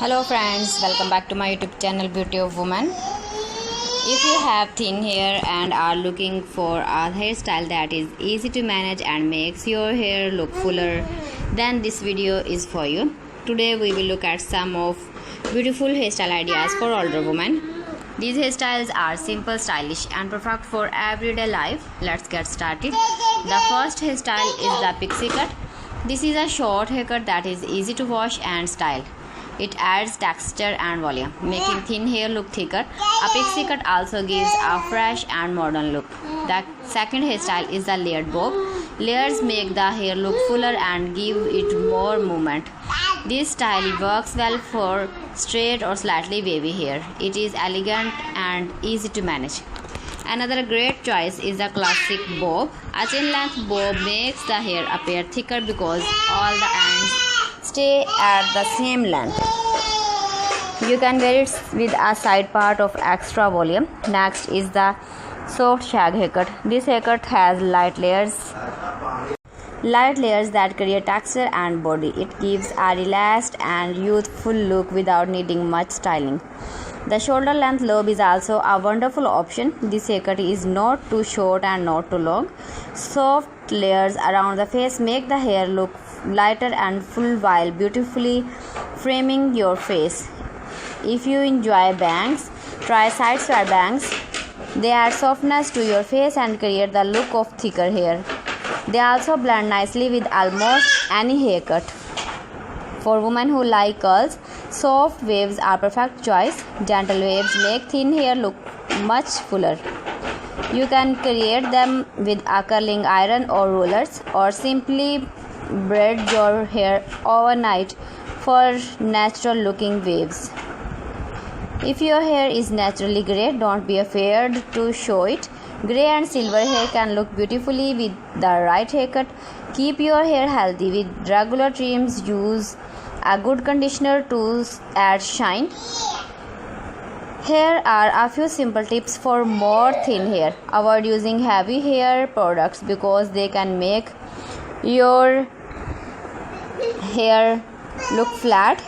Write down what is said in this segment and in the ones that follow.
Hello friends, welcome back to my YouTube channel Beauty of Woman. If you have thin hair and are looking for a hairstyle that is easy to manage and makes your hair look fuller, then this video is for you. Today we will look at some of beautiful hairstyle ideas for older women. These hairstyles are simple, stylish and perfect for everyday life. Let's get started. The first hairstyle is the pixie cut. This is a short haircut that is easy to wash and style. It adds texture and volume, making thin hair look thicker. A pixie cut also gives a fresh and modern look. The second hairstyle is the layered bob. Layers make the hair look fuller and give it more movement. This style works well for straight or slightly wavy hair. It is elegant and easy to manage. Another great choice is the classic bob. A chin-length bob makes the hair appear thicker because all the ends stay at the same length. You can wear it with a side part of extra volume. Next is the soft shag haircut. This haircut has light layers that create texture and body. It gives a relaxed and youthful look without needing much styling. The shoulder length lobe is also a wonderful option. This haircut is not too short and not too long. Soft layers around the face make the hair look lighter and full while beautifully framing your face. If you enjoy bangs, try side swept bangs. They add softness to your face and create the look of thicker hair. They also blend nicely with almost any haircut. For women who like curls, soft waves are perfect choice. Gentle waves make thin hair look much fuller. You can create them with a curling iron or rollers, or simply braid your hair overnight for natural looking waves. If your hair is naturally grey, don't be afraid to show it. Grey and silver hair can look beautifully with the right haircut. Keep your hair healthy with regular trims. Use a good conditioner to add shine. Here are a few simple tips for more thin hair. Avoid using heavy hair products because they can make your hair look flat.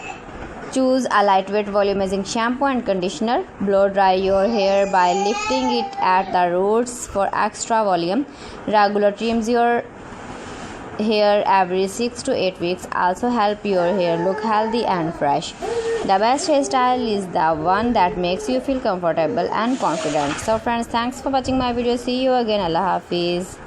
Choose a lightweight volumizing shampoo and conditioner. Blow dry your hair by lifting it at the roots for extra volume. Regular trims your hair every 6 to 8 weeks also help your hair look healthy and fresh. The best hairstyle is the one that makes you feel comfortable and confident. So friends, thanks for watching my video. See you again. Allah Hafiz.